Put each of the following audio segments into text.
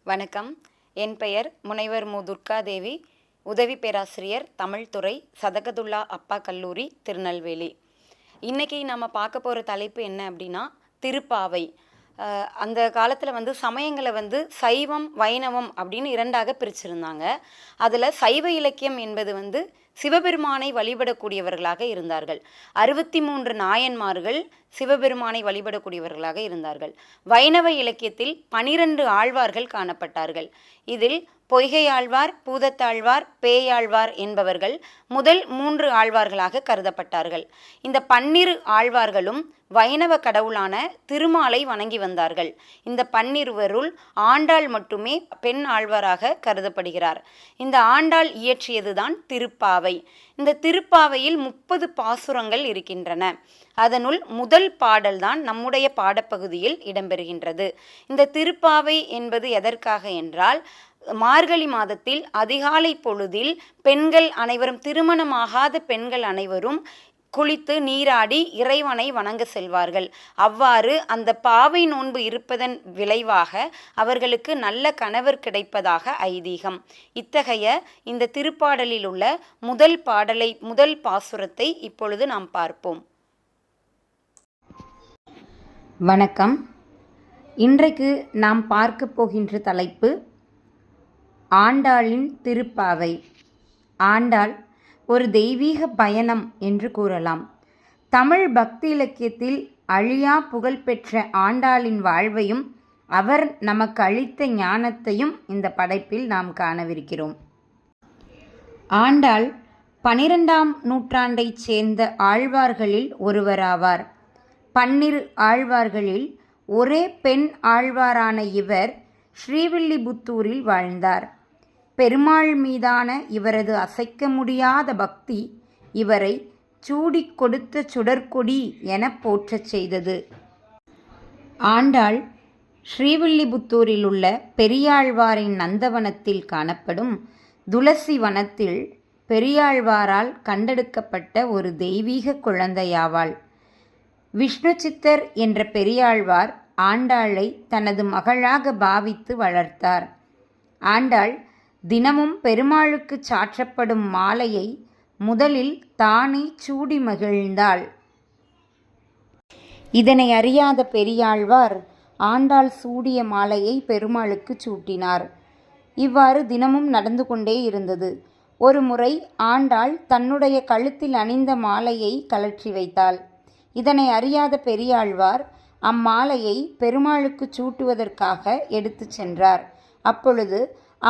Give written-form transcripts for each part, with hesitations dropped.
வணக்கம். என் பெயர் முனைவர் மு. துர்காதேவி, உதவி பேராசிரியர் தமிழ் துறை, சதகதுல்லா அப்பா கல்லூரி, திருநெல்வேலி. இன்றைக்கி நம்ம பார்க்க போகிற தலைப்பு என்ன அப்படின்னா, திருப்பாவை. அந்த காலத்தில் சமயங்களை சைவம் வைணவம் அப்படின்னு இரண்டாக பிரிச்சிருந்தாங்க. அதில் சைவ இலக்கியம் என்பது சிவபெருமானை வழிபடக்கூடியவர்களாக இருந்தார்கள். 63 நாயன்மார்கள் சிவபெருமானை வழிபடக்கூடியவர்களாக இருந்தார்கள். வைணவ இலக்கியத்தில் 12 ஆழ்வார்கள் காணப்பட்டார்கள். இதில் பொய்கை ஆழ்வார், பூதத்தாழ்வார், பேயாழ்வார் என்பவர்கள் முதல் 3 ஆழ்வார்களாக கருதப்பட்டார்கள். இந்த 12 ஆழ்வார்களும் வைணவ கடவுளான திருமாலை வணங்கி வந்தார்கள். இந்த 12 ஆண்டாள் மட்டுமே பெண் ஆழ்வாராக கருதப்படுகிறார். இந்த ஆண்டாள் இயற்றியதுதான் திருப்பாவை. இந்த திருப்பாவையில் 30 பாசுரங்கள் இருக்கின்றன. அதனுள் முதல் பாடல்தான் நம்முடைய பாடப்பகுதியில் இடம்பெறுகின்றது. இந்த திருப்பாவை என்பது எதற்காக என்றால், மார்கழி மாதத்தில் அதிகாலை பொழுதில் பெண்கள் அனைவரும், திருமணமாகாத பெண்கள் அனைவரும் குளித்து நீராடி இறைவனை வணங்க செல்வார்கள். அவ்வாறு அந்த பாவை நோன்பு இருப்பதன் விளைவாக அவர்களுக்கு நல்ல கணவர் கிடைப்பதாக ஐதீகம். இத்தகைய இந்த திருப்பாடலில் உள்ள முதல் பாசுரத்தை இப்பொழுது நாம் பார்ப்போம். வணக்கம். இன்றைக்கு நாம் பார்க்க போகின்ற தலைப்பு ஆண்டாளின் திருப்பாவை. ஆண்டாள் ஒரு தெய்வீக பயணம் என்று கூறலாம். தமிழ் பக்தி இலக்கியத்தில் அழியா புகழ்பெற்ற ஆண்டாளின் வாழ்வையும் அவர் நமக்கு அளித்த ஞானத்தையும் இந்த படைப்பில் நாம் காணவிருக்கிறோம். ஆண்டாள் 12ஆம் நூற்றாண்டைச் சேர்ந்த ஆழ்வார்களில் ஒருவராவார். 12 ஆழ்வார்களில் ஒரே பெண் ஆழ்வாரான இவர் ஸ்ரீவில்லிபுத்தூரில் வாழ்ந்தார். பெருமாள் மீதான இவரது அசைக்க முடியாத பக்தி இவரை சூடிக் கொடுத்த சுடற்கொடி என போற்றச் செய்தது. ஆண்டாள் ஸ்ரீவில்லிபுத்தூரில் உள்ள பெரியாழ்வாரின் நந்தவனத்தில் காணப்படும் துளசி வனத்தில் பெரியாழ்வாரால் கண்டெடுக்கப்பட்ட ஒரு தெய்வீக குழந்தையாவாள். விஷ்ணு சித்தர் என்ற பெரியாழ்வார் ஆண்டாளை தனது மகளாக பாவித்து வளர்த்தார். ஆண்டாள் தினமும் பெருமாளுக்கு சாற்றப்படும் மாலையை முதலில் தானே சூடி மகிழ்ந்தாள். இதனை அறியாத பெரியாழ்வார் ஆண்டாள் சூடிய மாலையை பெருமாளுக்கு சூட்டினார். இவ்வாறு தினமும் நடந்து கொண்டே இருந்தது. ஒரு முறை ஆண்டாள் தன்னுடைய கழுத்தில் அணிந்த மாலையை கழற்றி வைத்தாள். இதனை அறியாத பெரியாழ்வார் அம்மாலையை பெருமாளுக்கு சூட்டுவதற்காக எடுத்து சென்றார். அப்பொழுது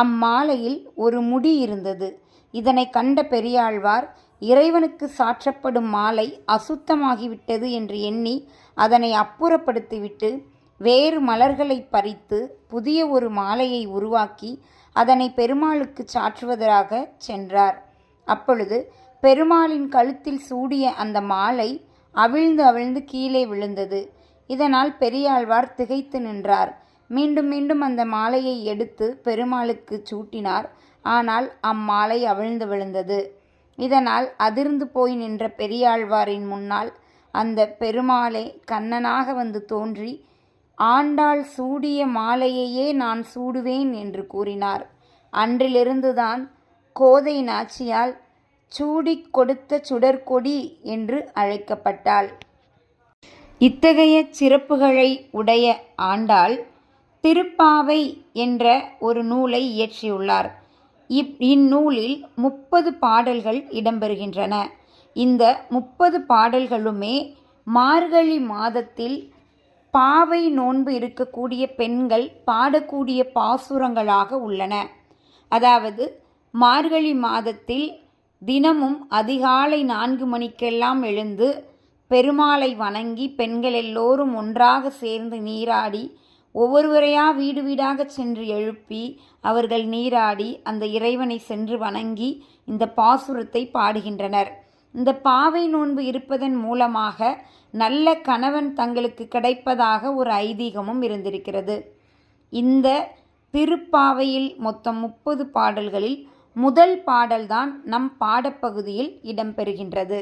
அம்மாலையில் ஒரு முடி இருந்தது. இதனை கண்ட பெரியாழ்வார் இறைவனுக்கு சாற்றப்படும் மாலை அசுத்தமாகிவிட்டது என்று எண்ணி அதனை அப்புறப்படுத்திவிட்டு வேறு மலர்களை பறித்து புதிய ஒரு மாலையை உருவாக்கி அதனை பெருமாளுக்கு சாற்றுவதாக சென்றார். அப்பொழுது பெருமாளின் கழுத்தில் சூடிய அந்த மாலை அவிழ்ந்து கீழே விழுந்தது. இதனால் பெரியாழ்வார் திகைத்து நின்றார். மீண்டும் மீண்டும் அந்த மாலையை எடுத்து பெருமாளுக்கு சூட்டினார். ஆனால் அம்மாலை அவிழ்ந்து விழுந்தது. இதனால் அதிர்ந்து போய் நின்ற பெரியாழ்வாரின் முன்னால் அந்த பெருமாளே கண்ணனாக வந்து தோன்றி, ஆண்டாள் சூடிய மாலையையே நான் சூடுவேன் என்று கூறினார். அன்றிலிருந்துதான் கோதை நாச்சியால் சூடிக் கொடுத்த சுடற்கொடி என்று அழைக்கப்பட்டாள். இத்தகைய சிறப்புகளை உடைய ஆண்டாள் திருப்பாவை என்ற ஒரு நூலை இயற்றியுள்ளார். இந்நூலில் 30 பாடல்கள் இடம்பெறுகின்றன. இந்த 30 பாடல்களுமே மார்கழி மாதத்தில் பாவை நோன்பு இருக்கக்கூடிய பெண்கள் பாடக்கூடிய பாசுரங்களாக உள்ளன. அதாவது மார்கழி மாதத்தில் தினமும் அதிகாலை 4 மணிக்கெல்லாம் எழுந்து பெருமாளை வணங்கி பெண்கள் எல்லோரும் ஒன்றாக சேர்ந்து நீராடி, ஒவ்வொருவரையா வீடு வீடாக சென்று எழுப்பி அவர்கள் நீராடி அந்த இறைவனை சென்று வணங்கி இந்த பாசுரத்தை பாடுகின்றனர். இந்த பாவை நோன்பு இருப்பதன் மூலமாக நல்ல கணவன் தங்களுக்கு கிடைப்பதாக ஒரு ஐதீகமும் இருந்திருக்கிறது. இந்த திருப்பாவையில் மொத்தம் 30 பாடல்களில் முதல் பாடல்தான் நம் பாடப்பகுதியில் இடம்பெறுகின்றது.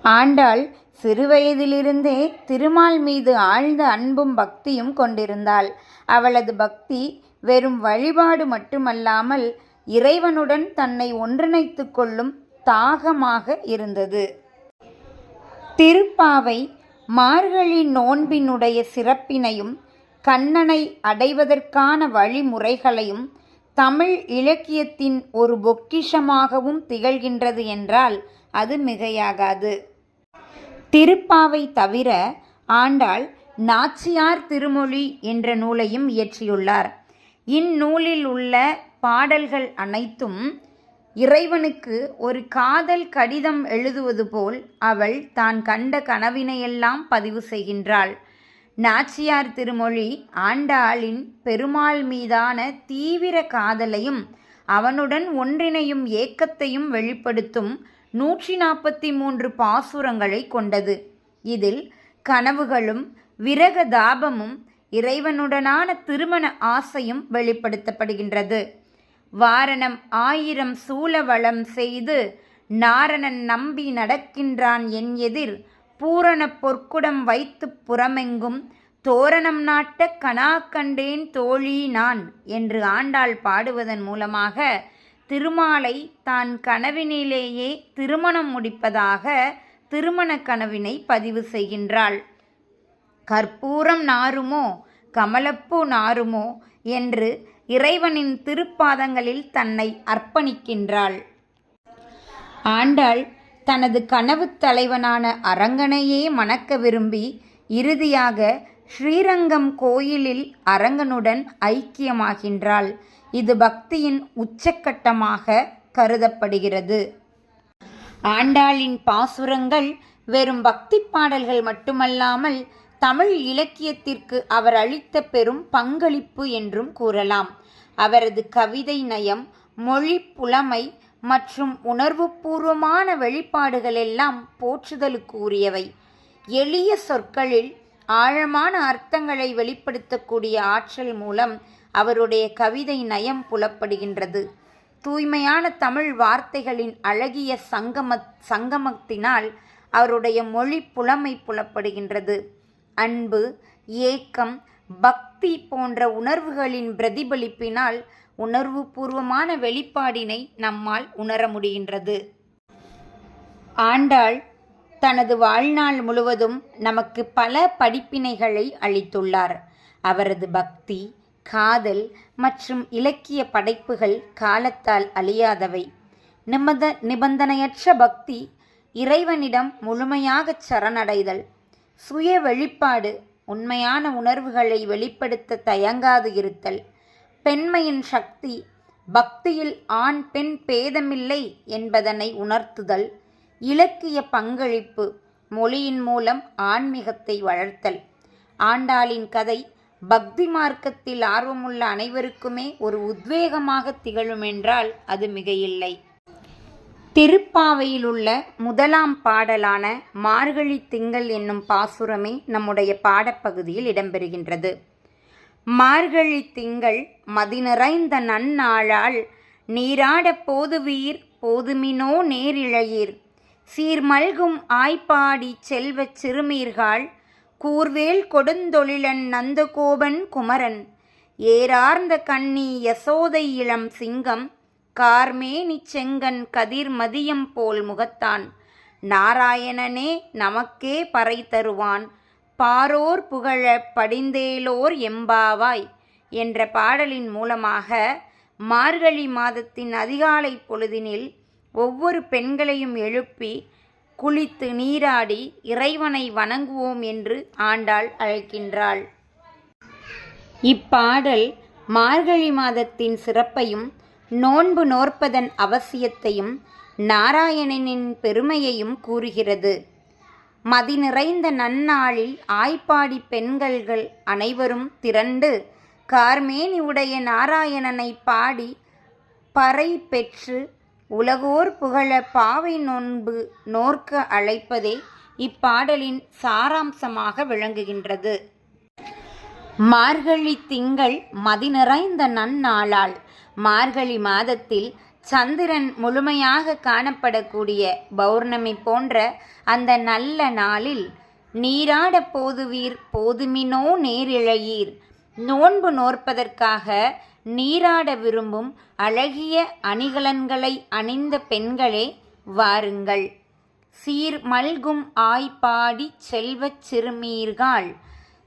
ஆண்டாள் சிறுவயதிலிருந்தே திருமால் மீது ஆழ்ந்த அன்பும் பக்தியும் கொண்டிருந்தாள். அவளது பக்தி வெறும் வழிபாடு மட்டுமல்லாமல் இறைவனுடன் தன்னை ஒன்றிணைத்து கொள்ளும் தாகமாக இருந்தது. திருப்பாவை மார்கழி நோன்பினுடைய சிறப்பினையும் கண்ணனை அடைவதற்கான வழிமுறைகளையும் தமிழ் இலக்கியத்தின் ஒரு பொக்கிஷமாகவும் திகழ்கின்றது என்றால் அது மிகையாகாது. திருப்பாவை தவிர ஆண்டாள் நாச்சியார் திருமொழி என்ற நூலையும் இயற்றியுள்ளார். இந்நூலில் உள்ள பாடல்கள் அனைத்தும் இறைவனுக்கு ஒரு காதல் கடிதம் எழுதுவது போல் அவள் தான் கண்ட கனவினையெல்லாம் பதிவு செய்கின்றாள். நாச்சியார் திருமொழி ஆண்டாளின் பெருமாள் மீதான தீவிர காதலையும் அவனுடன் ஒன்றிணையும் ஏக்கத்தையும் வெளிப்படுத்தும் 143 பாசுரங்களை கொண்டது. இதில் கனவுகளும் விரக தாபமும் இறைவனுடனான திருமண ஆசையும் வெளிப்படுத்தப்படுகின்றது. வாரணம் 1000 சூலவளம் செய்து நாரணன் நம்பி நடக்கின்றான் என் எதிர் பூரண பொற்குடம் வைத்து புறமெங்கும் தோரணம் நாட்ட கனா கண்டேன் தோழி நான் என்று ஆண்டாள் பாடுவதன் மூலமாக திருமாலை தான் கனவினிலேயே திருமணம் முடிப்பதாக திருமண கனவினை பதிவு செய்கின்றாள். கற்பூரம் நாருமோ கமலப்பூ நாருமோ என்று இறைவனின் திருப்பாதங்களில் தன்னை அர்ப்பணிக்கின்றாள். ஆண்டாள் தனது கனவு தலைவனான அரங்கனையே மணக்க விரும்பி இறுதியாக ஸ்ரீரங்கம் கோயிலில் அரங்கனுடன் ஐக்கியமாகின்றாள். இது பக்தியின் உச்சக்கட்டமாக கருதப்படுகிறது. ஆண்டாளின் பாசுரங்கள் வெறும் பக்தி பாடல்கள் மட்டுமல்லாமல் தமிழ் இலக்கியத்திற்கு அவர் அளித்த பெரும் பங்களிப்பு என்றும் கூறலாம். அவரது கவிதை நயம், மொழி புலமை மற்றும் உணர்வுபூர்வமான வெளிப்பாடுகள் எல்லாம் போற்றுதலுக்கு உரியவை. எளிய சொற்களில் ஆழமான அர்த்தங்களை வெளிப்படுத்தக்கூடிய ஆற்றல் மூலம் அவருடைய கவிதை நயம் புலப்படுகின்றது. தூய்மையான தமிழ் வார்த்தைகளின் அழகிய சங்கமத்தினால் அவருடைய மொழி புலமை புலப்படுகின்றது. அன்பு, ஏக்கம், பக்தி போன்ற உணர்வுகளின் பிரதிபலிப்பினால் உணர்வுபூர்வமான வெளிப்பாடினை நம்மால் உணர முடிகின்றது. ஆண்டாள் தனது வாழ்நாள் முழுவதும் நமக்கு பல படிப்பினைகளை அளித்துள்ளார். அவரது பக்தி, காதல் மற்றும் இலக்கிய படைப்புகள் காலத்தால் அழியாதவை. நிபந்தனையற்ற பக்தி, இறைவனிடம் முழுமையாக சரணடைதல், சுய வெளிப்பாடு, உண்மையான உணர்வுகளை வெளிப்படுத்த தயங்காது இருத்தல், பெண்மையின் சக்தி, பக்தியில் ஆண் பெண் பேதமில்லை என்பதனை உணர்த்துதல், இலக்கிய பங்களிப்பு, மொழியின் மூலம் ஆன்மீகத்தை வளர்த்தல். ஆண்டாளின் கதை பக்தி மார்க்கத்தில் ஆர்வமுள்ள அனைவருக்குமே ஒரு உத்வேகமாக திகழும் என்றால் அது மிகையில்லை. திருப்பாவையில் உள்ள முதலாம் பாடலான மார்கழி திங்கள் என்னும் பாசுரமே நம்முடைய பாடப்பகுதியில் இடம்பெறுகின்றது. மார்கழி திங்கள் மதிநிறைந்த நன்னாளால் நீராட போதுவீர் போதுமினோ நேரிழையீர் சீர்மல்கும் ஆய்ப்பாடி செல்வச் சிறுமீர்கள் கூர்வேல் கொடுந்தொழிலன் நந்தகோபன் குமரன் ஏரார்ந்த கண்ணி யசோதை இளம் சிங்கம் கார்மேனி செங்கன் கதிர் மதியம் போல் முகத்தான் நாராயணனே நமக்கே பறை தருவான் பாரோர் புகழ படிந்தேலோர் எம்பாவாய் என்ற பாடலின் மூலமாக மார்கழி மாதத்தின் அதிகாலை பொழுதினில் ஒவ்வொரு பெண்களையும் எழுப்பி குளித்து நீராடி இறைவனை வணங்குவோம் என்று ஆண்டாள் அழைக்கின்றாள். இப்பாடல் மார்கழி மாதத்தின் சிறப்பையும் நோன்பு நோற்பதன் அவசியத்தையும் நாராயணனின் பெருமையையும் கூறுகிறது. மதி நிறைந்த நன்னாளில் ஆய்ப்பாடி பெண்கள் அனைவரும் திரண்டு கார்மேனி உடைய நாராயணனை பாடி பறை பெற்று உலகோர் புகழ பாவை நோன்பு நோற்க அழைப்பதே இப்பாடலின் சாராம்சமாக விளங்குகின்றது. மார்கழி திங்கள் மதி நிறைந்த நன்னாளால் மார்கழி மாதத்தில் சந்திரன் முழுமையாக காணப்படக்கூடிய பௌர்ணமி போன்ற அந்த நல்ல நாளில் நீராட போதுவீர் போதுமினோ நேரிழையீர் நோன்பு நோற்பதற்காக நீராட விரும்பும் அழகிய அணிகலன்களை அணிந்த பெண்களே வாருங்கள். சீர் மல்கும் ஆய்ப்பாடி செல்வச் சிறுமீர்கள்,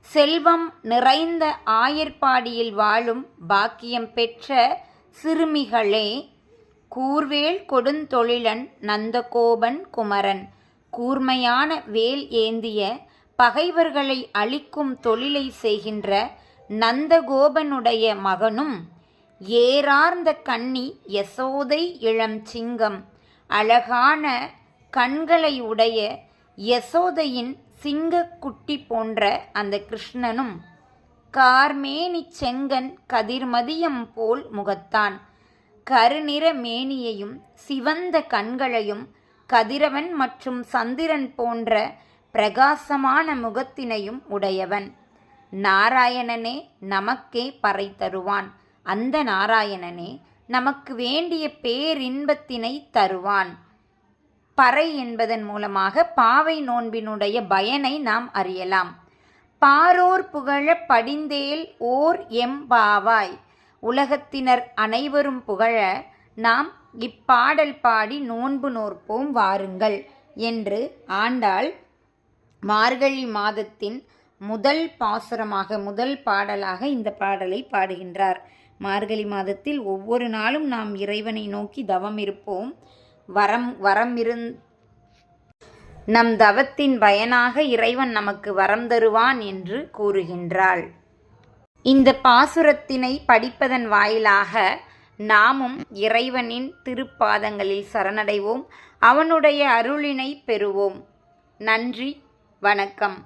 செல்வம் நிறைந்த ஆயர்பாடியில் வாழும் பாக்கியம் பெற்ற சிறுமிகளே, கூர்வேல் கொடுந்தொழிலன் நந்தகோபன் குமரன், கூர்மையான வேல் ஏந்திய பகைவர்களை அழிக்கும் தொழிலை செய்கின்ற நந்தகோபனுடைய மகனும், ஏறார்ந்த கன்னி யசோதை இளம் சிங்கம், அழகான கண்களை உடைய யசோதையின் சிங்கக்குட்டி போன்ற அந்த கிருஷ்ணனும், கார்மேனி செங்கன் கதிர்மதியம் போல் முகத்தான், கருநிற மேனியையும் சிவந்த கண்களையும் கதிரவன் மற்றும் சந்திரன் போன்ற பிரகாசமான முகத்தினையும் உடையவன். நாராயணனே நமக்கே பறை தருவான். அந்த நாராயணனே நமக்கு வேண்டிய பேரின்பத்தினை தருவான். பறை என்பதன் மூலமாக பாவை நோன்பினுடைய பயனை நாம் அறியலாம். பாரோர் புகழ படிந்தேல் ஓர் எம்பாவாய், உலகத்தினர் அனைவரும் புகழ நாம் இப்பாடல் பாடி நோன்பு நோற்போம் வாருங்கள் என்று ஆண்டாள் மார்கழி மாதத்தின் முதல் பாசுரமாக, முதல் பாடலாக இந்த பாடலை பாடுகின்றார். மார்கழி மாதத்தில் ஒவ்வொரு நாளும் நாம் இறைவனை நோக்கி தவம் இருப்போம். நம் தவத்தின் பயனாக இறைவன் நமக்கு வரம் தருவான் என்று கூறுகின்றாள். இந்த பாசுரத்தினை படிப்பதன் வாயிலாக நாமும் இறைவனின் திருப்பாதங்களில் சரணடைவோம், அவனுடைய அருளினை பெறுவோம். நன்றி, வணக்கம்.